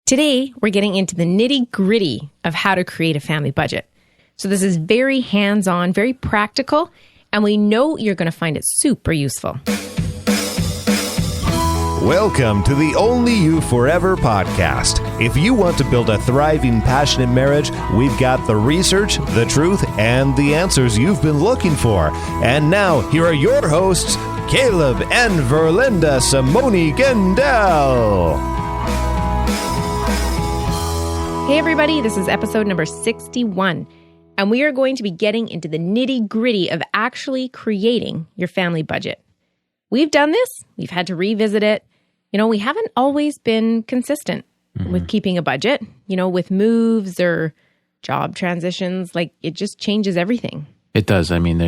Today, we're getting into the nitty-gritty of how to create a family budget. So this is very hands-on, very practical, and we know you're going to find it super useful. Welcome to the Only You Forever podcast. If you want to build a thriving, passionate marriage, we've got the research, the truth, and the answers you've been looking for. And now, here are your hosts, Caleb and Verlinda Simone Gendel. Hey everybody, this is episode number 61, and we are going to be getting into the nitty-gritty of actually creating your family budget. We've done this, we've had to revisit it. You know, we haven't always been consistent with keeping a budget, you know, with moves or job transitions. Like, it just changes everything. It does. I mean,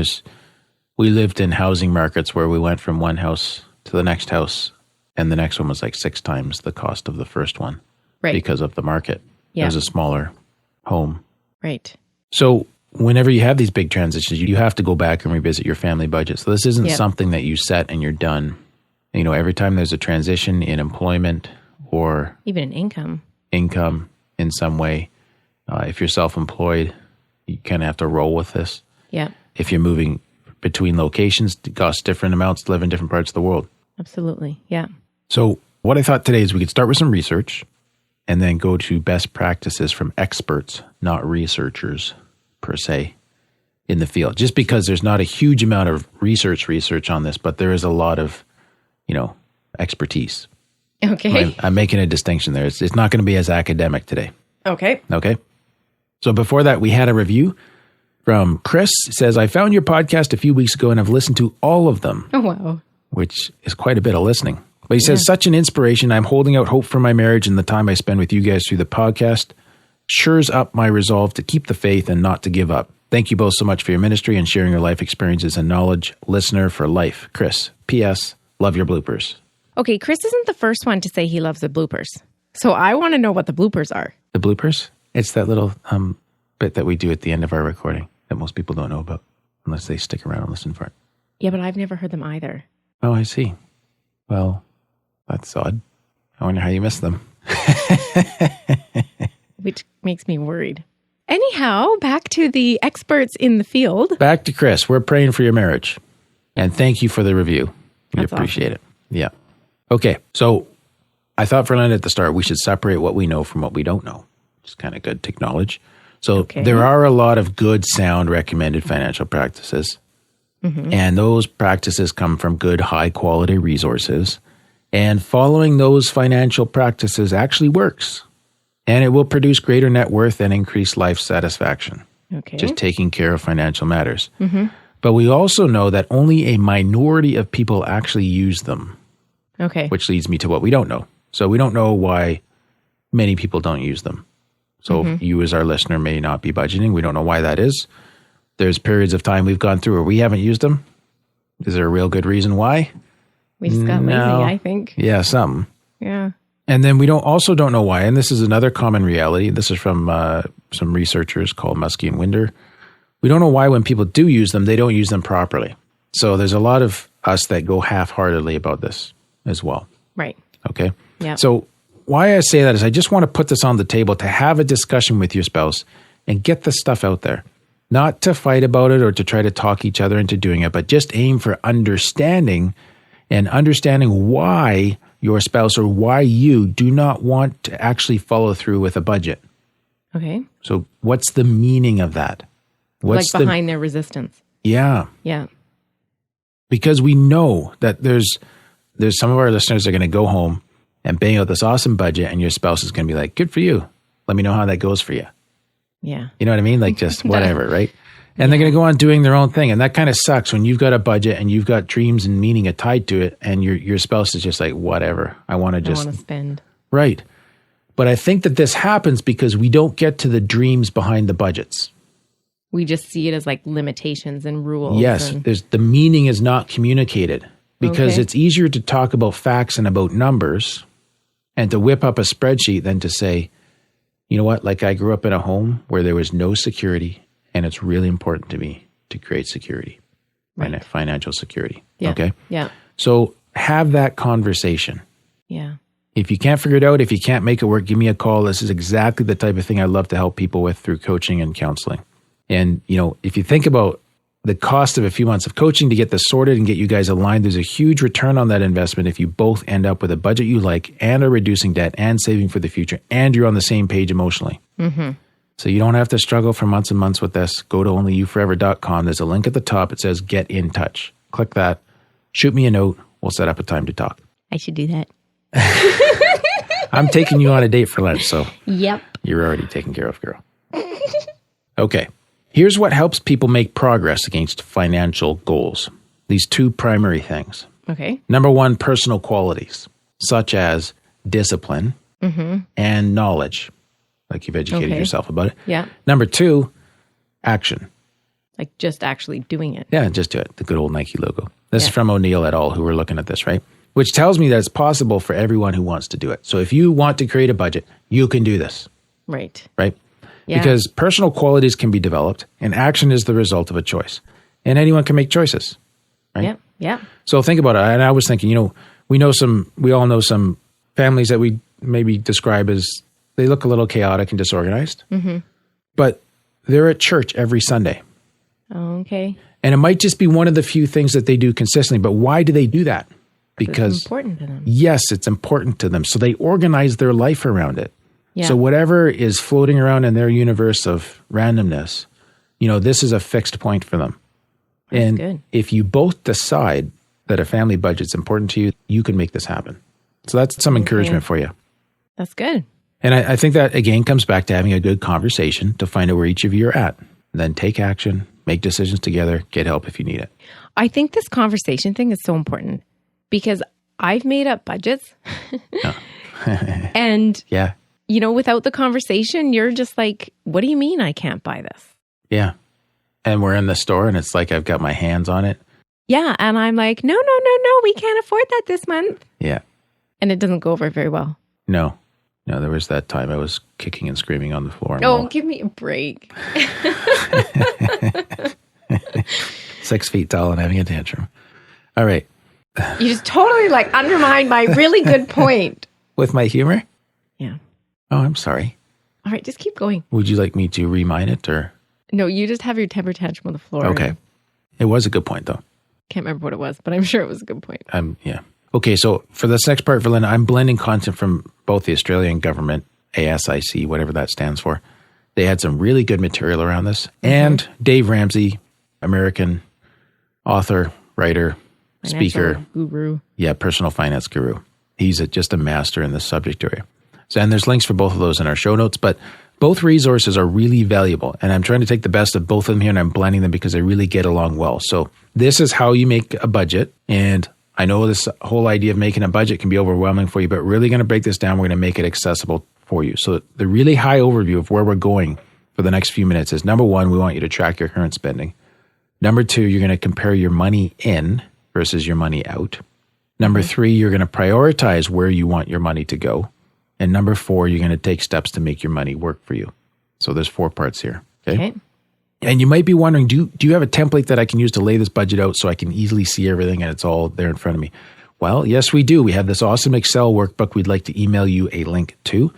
we lived in housing markets where we went from one house to the next house, and the next one was like 6 times the cost of the first one, Right. Because of the market. Yeah. It was a smaller home. Right. So whenever you have these big transitions, you have to go back and revisit your family budget. So this isn't something that you set and you're done. You know, every time there's a transition in employment or even in income in some way, if you're self-employed, you kind of have to roll with this. Yeah. If you're moving between locations, it costs different amounts to live in different parts of the world. Absolutely. Yeah. So what I thought today is we could start with some research and then go to best practices from experts, not researchers per se, in the field. Just because there's not a huge amount of research on this, but there is a lot of, expertise. Okay. I'm making a distinction there. It's not going to be as academic today. Okay. Okay. So before that, we had a review from Chris. It says, I found your podcast a few weeks ago and I've listened to all of them. Oh, wow. Which is quite a bit of listening. But he says, such an inspiration. I'm holding out hope for my marriage, and the time I spend with you guys through the podcast shores up my resolve to keep the faith and not to give up. Thank you both so much for your ministry and sharing your life experiences and knowledge. Listener for life. Chris. P.S. Love your bloopers. Okay, Chris isn't the first one to say he loves the bloopers. So I want to know what the bloopers are. The bloopers? It's that little bit that we do at the end of our recording that most people don't know about unless they stick around and listen for it. Yeah, but I've never heard them either. Oh, I see. Well, that's odd. I wonder how you missed them. Which makes me worried. Anyhow, back to the experts in the field. Back to Chris. We're praying for your marriage. And thank you for the review. We appreciate it. Yeah. Okay. So I thought for Lynn at the start, we should separate what we know from what we don't know. It's kind of good to acknowledge. So there are a lot of good, sound, recommended financial practices. Mm-hmm. And those practices come from good, high quality resources. And following those financial practices actually works. And it will produce greater net worth and increase life satisfaction. Okay. Just taking care of financial matters. Mm-hmm. But we also know that only a minority of people actually use them. Okay. Which leads me to what we don't know. So we don't know why many people don't use them. So you as our listener may not be budgeting. We don't know why that is. There's periods of time we've gone through where we haven't used them. Is there a real good reason why? We just got lazy, I think. Yeah, something. Yeah. And then we also don't know why. And this is another common reality. This is from some researchers called Muskie and Winder. We don't know why when people do use them, they don't use them properly. So there's a lot of us that go half-heartedly about this as well. Right. Okay? Yeah. So why I say that is I just want to put this on the table to have a discussion with your spouse and get this stuff out there. Not to fight about it or to try to talk each other into doing it, but just aim for understanding and understanding why your spouse or why you do not want to actually follow through with a budget. Okay. So what's the meaning of that? What's behind their resistance? Yeah. Yeah. Because we know that there's some of our listeners that are going to go home and bang out this awesome budget, and your spouse is going to be like, good for you. Let me know how that goes for you. Yeah. You know what I mean? Like just whatever, right? And they're going to go on doing their own thing. And that kind of sucks when you've got a budget and you've got dreams and meaning tied to it, and your spouse is just like, whatever. I want to spend. Right. But I think that this happens because we don't get to the dreams behind the budgets. We just see it as like limitations and rules. Yes. The meaning is not communicated because it's easier to talk about facts and about numbers and to whip up a spreadsheet than to say, you know what, like I grew up in a home where there was no security, and it's really important to me to create security, financial security. Yeah. Okay? Yeah. So have that conversation. Yeah. If you can't figure it out, if you can't make it work, give me a call. This is exactly the type of thing I love to help people with through coaching and counseling. And, if you think about the cost of a few months of coaching to get this sorted and get you guys aligned, there's a huge return on that investment if you both end up with a budget you like and are reducing debt and saving for the future and you're on the same page emotionally. Mm-hmm. So you don't have to struggle for months and months with this. Go to onlyyouforever.com. There's a link at the top. It says get in touch. Click that. Shoot me a note. We'll set up a time to talk. I should do that. I'm taking you on a date for lunch, so yep, you're already taken care of, girl. Okay. Here's what helps people make progress against financial goals. These two primary things. Okay. Number one, personal qualities, such as discipline and knowledge. Like you've educated yourself about it. Yeah. Number two, action. Like just actually doing it. Yeah, just do it. The good old Nike logo. This is from O'Neill et al., who are looking at this, right? Which tells me that it's possible for everyone who wants to do it. So if you want to create a budget, you can do this. Right. Right? Yeah. Because personal qualities can be developed and action is the result of a choice. And anyone can make choices. Right? Yeah. Yeah. So think about it. And I was thinking, we all know some families that we maybe describe as they look a little chaotic and disorganized. Mm-hmm. But they're at church every Sunday. Oh, okay. And it might just be one of the few things that they do consistently. But why do they do that? Because it's important to them. Yes, it's important to them. So they organize their life around it. Yeah. So whatever is floating around in their universe of randomness, this is a fixed point for them. That's and good. If you both decide that a family budget's important to you, you can make this happen. So that's some encouragement for you. That's good. And I think that, again, comes back to having a good conversation to find out where each of you are at. Then take action, make decisions together, get help if you need it. I think this conversation thing is so important because I've made up budgets. And, yeah. Without the conversation, you're just like, what do you mean I can't buy this? Yeah. And we're in the store and it's like I've got my hands on it. Yeah. And I'm like, no, we can't afford that this month. Yeah. And it doesn't go over very well. No, there was that time I was kicking and screaming on the floor. Oh, give me a break. 6 feet tall and having a tantrum. All right. You just totally undermined my really good point. With my humor? Yeah. Oh, I'm sorry. All right, just keep going. Would you like me to remine it or? No, you just have your temper tantrum on the floor. Okay. It was a good point though. Can't remember what it was, but I'm sure it was a good point. Yeah. Okay, so for this next part, Verlinda, I'm blending content from both the Australian government, ASIC, whatever that stands for. They had some really good material around this. Mm-hmm. And Dave Ramsey, American author, writer, speaker. Guru. Yeah, personal finance guru. He's just a master in this subject area. So, and there's links for both of those in our show notes, but both resources are really valuable. And I'm trying to take the best of both of them here and I'm blending them because they really get along well. So this is how you make a budget. And I know this whole idea of making a budget can be overwhelming for you, but really going to break this down. We're going to make it accessible for you. So the really high overview of where we're going for the next few minutes is, number one, we want you to track your current spending. Number two, you're going to compare your money in versus your money out. Number three, you're going to prioritize where you want your money to go. And number four, you're going to take steps to make your money work for you. So there's 4 parts here. Okay. And you might be wondering, do you have a template that I can use to lay this budget out so I can easily see everything and it's all there in front of me? Well, yes, we do. We have this awesome Excel workbook we'd like to email you a link to.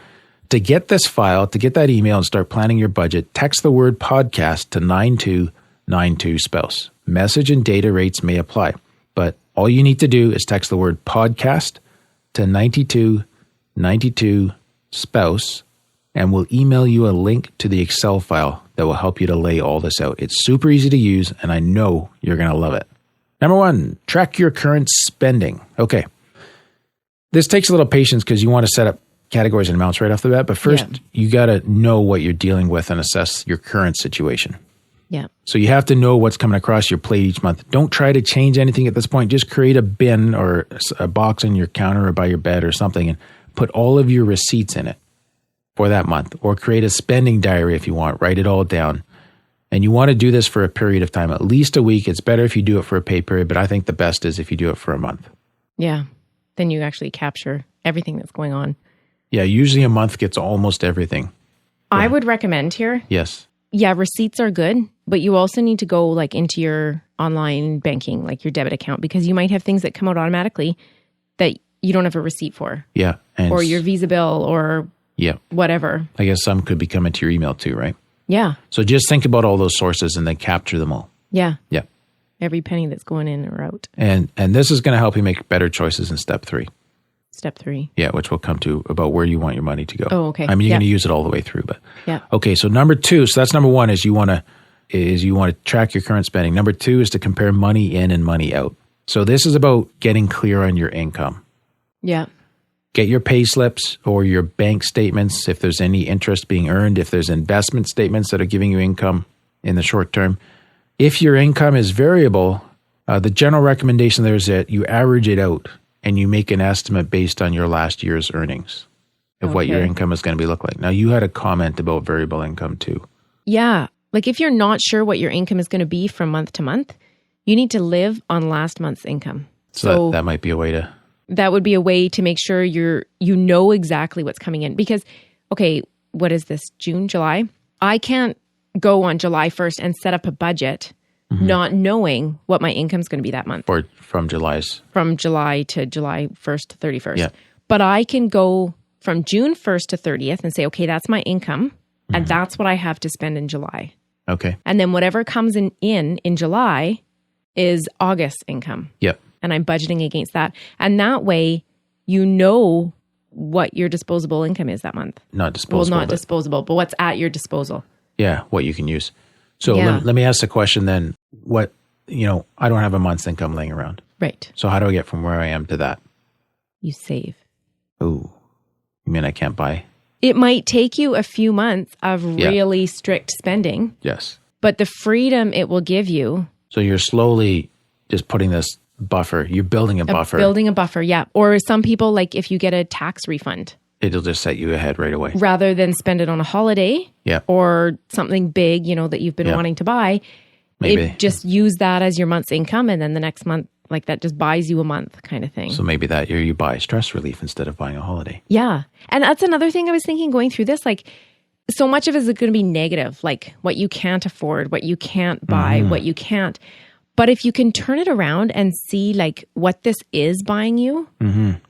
To get this file, to get that email and start planning your budget, text the word podcast to 9292 spouse. Message and data rates may apply, but all you need to do is text the word podcast to 9292 spouse, and we'll email you a link to the Excel file that will help you to lay all this out. It's super easy to use, and I know you're going to love it. Number one, track your current spending. Okay. This takes a little patience because you want to set up categories and amounts right off the bat, but first you got to know what you're dealing with and assess your current situation. Yeah. So you have to know what's coming across your plate each month. Don't try to change anything at this point. Just create a bin or a box on your counter or by your bed or something and put all of your receipts in it for that month, or create a spending diary if you want. Write it all down. And you want to do this for a period of time, at least a week. It's better if you do it for a pay period, but I think the best is if you do it for a month. Yeah. Then you actually capture everything that's going on. Yeah, usually a month gets almost everything. I would recommend here. Yes. Yeah, receipts are good, but you also need to go into your online banking, like your debit account, because you might have things that come out automatically that you don't have a receipt for. Yeah. And or your Visa bill or whatever. I guess some could be coming to your email too, right? Yeah. So just think about all those sources and then capture them all. Yeah. Yeah. Every penny that's going in or out. And this is going to help you make better choices in step 3. Step 3. Yeah, which we'll come to about where you want your money to go. Oh, okay. I mean, you're going to use it all the way through, but yeah. Okay, so number 2, so that's number 1 is you want to track your current spending. Number 2 is to compare money in and money out. So this is about getting clear on your income. Yeah. Get your pay slips or your bank statements if there's any interest being earned, if there's investment statements that are giving you income in the short term. If your income is variable, the general recommendation there is that you average it out and you make an estimate based on your last year's earnings of what your income is going to look like. Now, you had a comment about variable income too. Yeah. Like if you're not sure what your income is going to be from month to month, you need to live on last month's income. So that might be a way to... That would be a way to make sure you know exactly what's coming in. Because, okay, what is this, June, July? I can't go on July 1st and set up a budget not knowing what my income is going to be that month. Or from July to July 1st to 31st. Yeah. But I can go from June 1st to 30th and say, okay, that's my income. And that's what I have to spend in July. Okay. And then whatever comes in July is August income. Yep. And I'm budgeting against that. And that way, you know what your disposable income is that month. Not disposable. Well, not disposable, but what's at your disposal. Yeah, what you can use. So let me ask the question then. What, I don't have a month's income laying around. Right. So how do I get from where I am to that? You save. Oh, you mean I can't buy? It might take you a few months of really strict spending. Yes. But the freedom it will give you. So you're slowly just putting this buffer. You're building a buffer. Building a buffer, yeah. Or some people, like if you get a tax refund. It'll just set you ahead right away. Rather than spend it on a holiday or something big, that you've been wanting to buy. Maybe. Just use that as your month's income. And then the next month, like that just buys you a month kind of thing. So maybe that year you buy stress relief instead of buying a holiday. Yeah. And that's another thing I was thinking going through this. Like so much of it is going to be negative, like what you can't afford, what you can't buy, what you can't. But if you can turn it around and see like what this is buying you.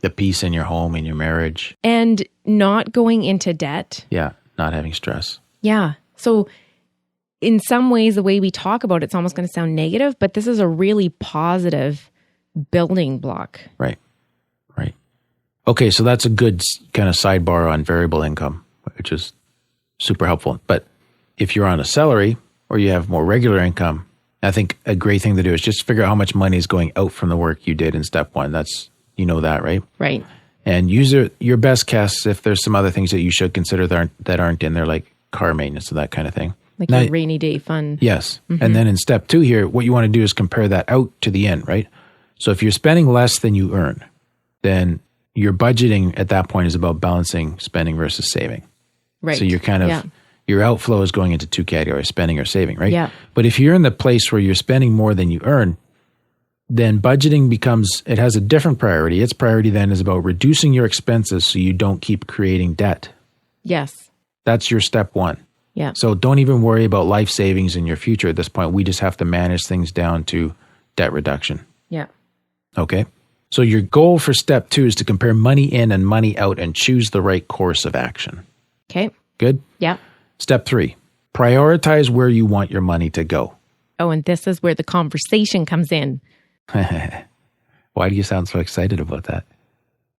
The peace in your home, in your marriage. And not going into debt. Yeah. Not having stress. Yeah. So in some ways, the way we talk about it's almost going to sound negative, but this is a really positive building block. Right. Okay. So that's a good kind of sidebar on variable income, which is super helpful. But if you're on a salary or you have more regular income, I think a great thing to do is just figure out how much money is going out from the work you did in step 1. That's, that, right? Right. And use your best guess if there's some other things that you should consider that aren't in there, like car maintenance and that kind of thing. Like your rainy day fund. Yes. And then in step 2 here, what you want to do is compare that out to the end, right? So if you're spending less than you earn, then your budgeting at that point is about balancing spending versus saving. Right. So you're kind of... Your outflow is going into 2 categories, spending or saving, right? Yeah. But if you're in the place where you're spending more than you earn, then budgeting it has a different priority. Its priority then is about reducing your expenses so you don't keep creating debt. Yes. That's your step 1. Yeah. So don't even worry about life savings in your future at this point. We just have to manage things down to debt reduction. Yeah. Okay. So your goal for step 2 is to compare money in and money out and choose the right course of action. Okay. Good? Yeah. Step 3, prioritize where you want your money to go. Oh, and this is where the conversation comes in. Why do you sound so excited about that?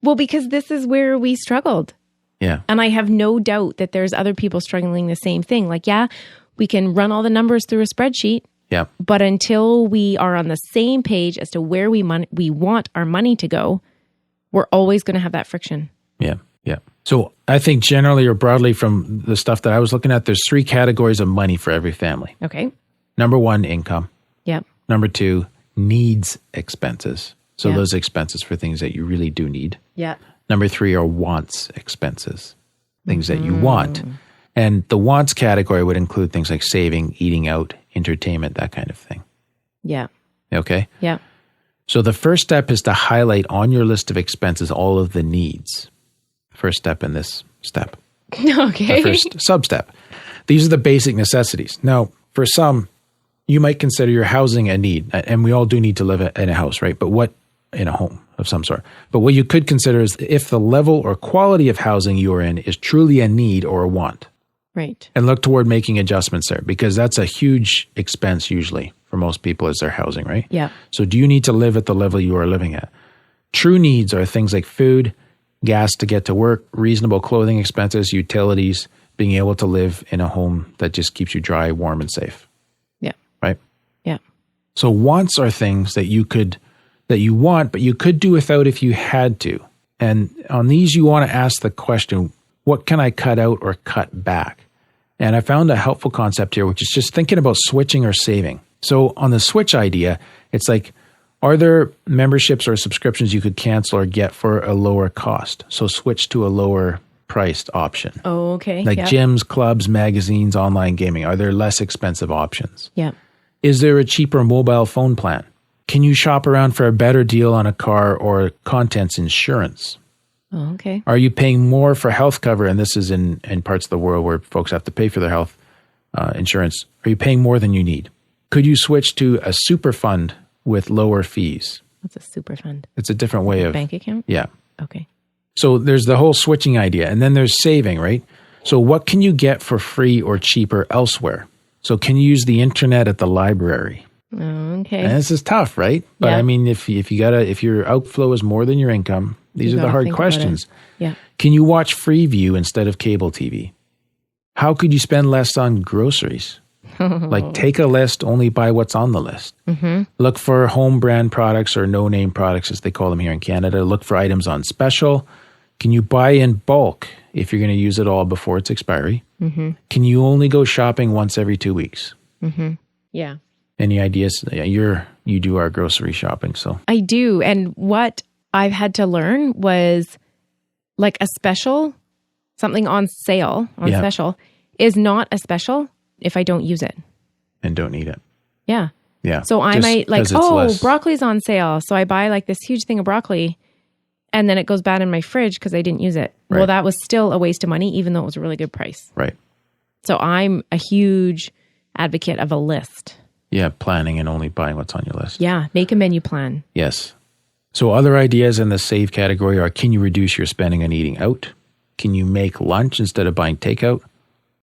Well, because this is where we struggled. Yeah. And I have no doubt that there's other people struggling the same thing. Like, we can run all the numbers through a spreadsheet. Yeah. But until we are on the same page as to where we want our money to go, we're always going to have that friction. Yeah. So I think generally or broadly from the stuff that I was looking at, there's 3 categories of money for every family. Okay. Number 1, income. Yep. Number 2, needs expenses. So Yeah. those expenses for things that you really do need. Yeah. Number 3 are wants expenses, things that you want. And the wants category would include things like saving, eating out, entertainment, that kind of thing. Yeah. Okay? Yeah. So the first step is to highlight on your list of expenses all of the needs. First step in this step. Okay. The first sub-step. These are the basic necessities. Now, for some, you might consider your housing a need, and we all do need to live in a house, right? But what in a home? of some sort. But what you could consider is if the level or quality of housing you're in is truly a need or a want. Right. And look toward making adjustments there, because that's a huge expense usually for most people is their housing, right? Yeah. So do you need to live at the level you are living at? True needs are things like food, gas to get to work, reasonable clothing expenses, utilities, being able to live in a home that just keeps you dry, warm, and safe. Yeah. Right? Yeah. So wants are things that you want, but you could do without if you had to. And on these, you want to ask the question, what can I cut out or cut back? And I found a helpful concept here, which is just thinking about switching or saving. So on the switch idea, it's like, are there memberships or subscriptions you could cancel or get for a lower cost? So switch to a lower priced option. Oh, okay. Like gyms, clubs, magazines, online gaming. Are there less expensive options? Yeah. Is there a cheaper mobile phone plan? Can you shop around for a better deal on a car or contents insurance? Oh, okay. Are you paying more for health cover? And this is in parts of the world where folks have to pay for their health insurance. Are you paying more than you need? Could you switch to a super fund with lower fees? What's a super fund? It's a different way of... Bank account? Yeah. Okay. So there's the whole switching idea. And then there's saving, right? So what can you get for free or cheaper elsewhere? So can you use the internet at the library? Oh, okay. And this is tough, right? But yeah. I mean, if your outflow is more than your income, these are the hard questions. Yeah. Can you watch Freeview instead of cable TV? How could you spend less on groceries? Like take a list, only buy what's on the list. Mm-hmm. Look for home brand products or no-name products, as they call them here in Canada. Look for items on special. Can you buy in bulk if you're going to use it all before its expiry? Mm-hmm. Can you only go shopping once every 2 weeks? Mm-hmm. Yeah. Any ideas? Yeah, you do our grocery shopping, so. I do. And what I've had to learn was like a special, something on sale, special, is not a special if I don't use it. And don't need it. Yeah. Yeah. So I might like, broccoli's on sale. So I buy like this huge thing of broccoli and then it goes bad in my fridge because I didn't use it. Right. Well, that was still a waste of money, even though it was a really good price. Right. So I'm a huge advocate of a list. Yeah, planning and only buying what's on your list. Yeah, make a menu plan. Yes. So other ideas in the save category are, can you reduce your spending on eating out? Can you make lunch instead of buying takeout?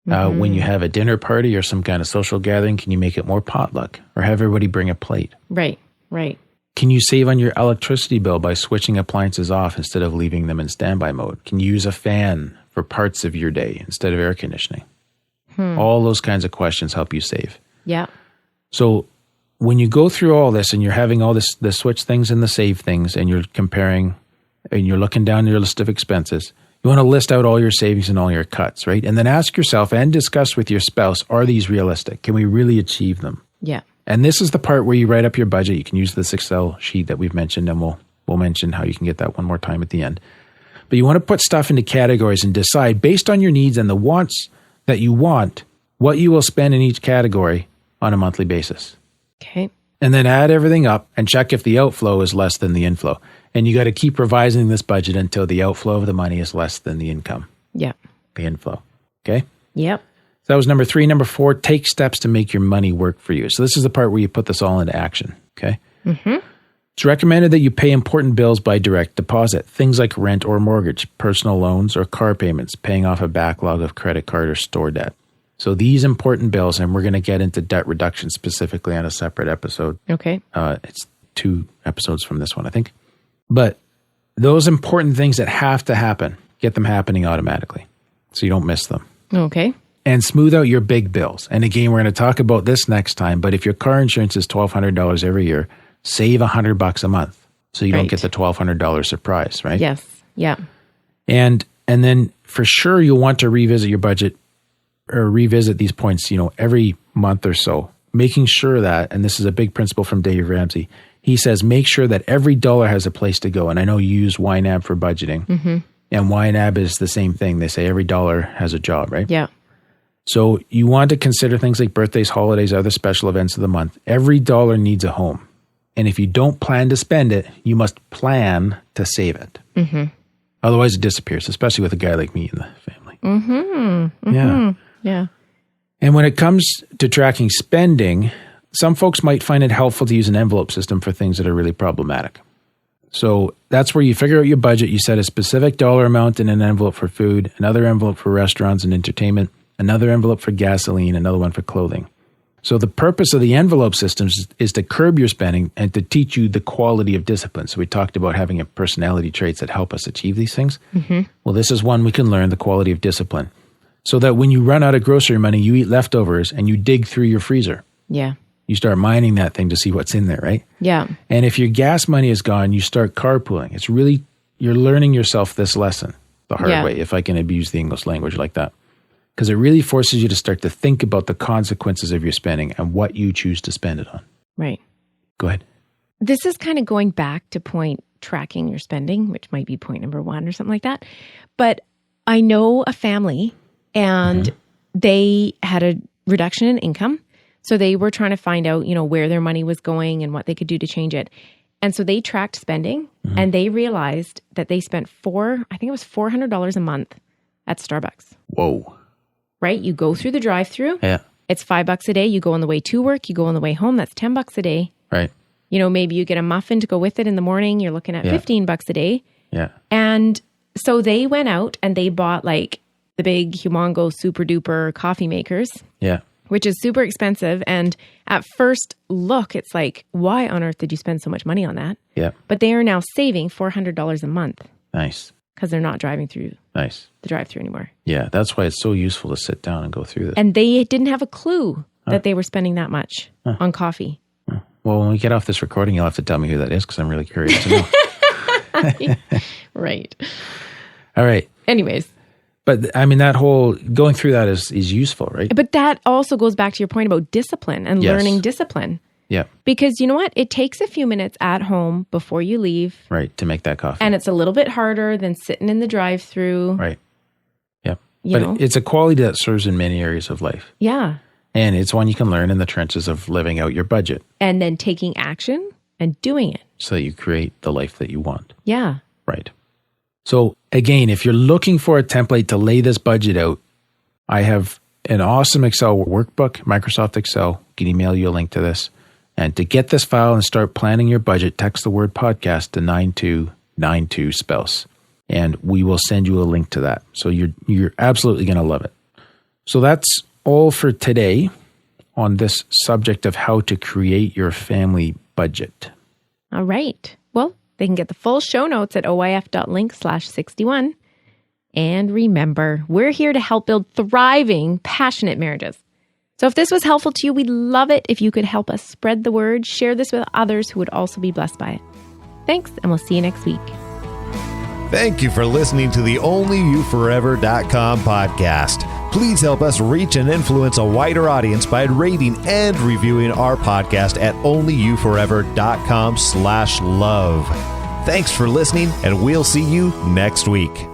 When you have a dinner party or some kind of social gathering, can you make it more potluck or have everybody bring a plate? Right, right. Can you save on your electricity bill by switching appliances off instead of leaving them in standby mode? Can you use a fan for parts of your day instead of air conditioning? All those kinds of questions help you save. Yeah. So when you go through all this and you're having all this, the switch things and the save things, and you're comparing and you're looking down your list of expenses, you want to list out all your savings and all your cuts, right? And then ask yourself and discuss with your spouse, are these realistic? Can we really achieve them? Yeah. And this is the part where you write up your budget. You can use this Excel sheet that we've mentioned, and we'll mention how you can get that one more time at the end. But you want to put stuff into categories and decide based on your needs and the wants that you want, what you will spend in each category on a monthly basis. Okay. And then add everything up and check if the outflow is less than the inflow. And you got to keep revising this budget until the outflow of the money is less than the income. Yeah. The inflow. Okay? Yep. So that was number 3. Number 4, take steps to make your money work for you. So this is the part where you put this all into action. Okay? Mm-hmm. It's recommended that you pay important bills by direct deposit. Things like rent or mortgage, personal loans or car payments, paying off a backlog of credit card or store debt. So these important bills, and we're going to get into debt reduction specifically on a separate episode. Okay. It's 2 episodes from this one, I think. But those important things that have to happen, get them happening automatically so you don't miss them. Okay. And smooth out your big bills. And again, we're going to talk about this next time, but if your car insurance is $1,200 every year, save $100 a month so you don't get the $1,200 surprise, right? Yes. Yeah. And then for sure you'll want to revisit your budget or revisit these points, every month or so, making sure that, and this is a big principle from Dave Ramsey, he says, make sure that every dollar has a place to go. And I know you use YNAB for budgeting, and YNAB is the same thing. They say every dollar has a job, right? Yeah. So you want to consider things like birthdays, holidays, other special events of the month. Every dollar needs a home. And if you don't plan to spend it, you must plan to save it. Mm-hmm. Otherwise it disappears, especially with a guy like me in the family. Mm-hmm. Yeah. Yeah. And when it comes to tracking spending, some folks might find it helpful to use an envelope system for things that are really problematic. So that's where you figure out your budget. You set a specific dollar amount in an envelope for food, another envelope for restaurants and entertainment, another envelope for gasoline, another one for clothing. So the purpose of the envelope systems is to curb your spending and to teach you the quality of discipline. So we talked about having a personality traits that help us achieve these things. Mm-hmm. Well, this is one we can learn, the quality of discipline. So that when you run out of grocery money, you eat leftovers and you dig through your freezer. Yeah. You start mining that thing to see what's in there, right? Yeah. And if your gas money is gone, you start carpooling. It's really, you're learning yourself this lesson the hard way, if I can abuse the English language like that. Because it really forces you to start to think about the consequences of your spending and what you choose to spend it on. Right. Go ahead. This is kind of going back to point tracking your spending, which might be point number 1 or something like that. But I know a family and they had a reduction in income. So they were trying to find out, where their money was going and what they could do to change it. And so they tracked spending and they realized that they spent $400 a month at Starbucks. Whoa. Right? You go through the drive-through. Yeah. It's $5 a day. You go on the way to work. You go on the way home. That's $10 a day. Right. Maybe you get a muffin to go with it in the morning. You're looking at $15 a day. Yeah. And so they went out and they bought like the big, humongous, super duper coffee makers. Yeah. Which is super expensive. And at first look, it's like, why on earth did you spend so much money on that? Yeah. But they are now saving $400 a month. Nice. Because they're not driving through the drive-through anymore. Yeah, that's why it's so useful to sit down and go through this. And they didn't have a clue that they were spending that much on coffee. Well, when we get off this recording, you'll have to tell me who that is because I'm really curious to know. Right. All right. Anyways. But I mean, that whole going through that is useful, right? But that also goes back to your point about discipline and learning discipline. Yeah. Because you know what? It takes a few minutes at home before you leave. Right. To make that coffee. And it's a little bit harder than sitting in the drive-through. Right. Yeah. But it's a quality that serves in many areas of life. Yeah. And it's one you can learn in the trenches of living out your budget. And then taking action and doing it. So that you create the life that you want. Yeah. Right. So again, if you're looking for a template to lay this budget out, I have an awesome Excel workbook, Microsoft Excel. I can email you a link to this. And to get this file and start planning your budget, text the word podcast to 9292 spouse. And we will send you a link to that. So you're absolutely going to love it. So that's all for today on this subject of how to create your family budget. All right. Well, they can get the full show notes at oif.link/61. And remember, we're here to help build thriving, passionate marriages. So if this was helpful to you, we'd love it if you could help us spread the word, share this with others who would also be blessed by it. Thanks, and we'll see you next week. Thank you for listening to the OnlyYouForever.com podcast. Please help us reach and influence a wider audience by rating and reviewing our podcast at OnlyYouForever.com/love. Thanks for listening, and we'll see you next week.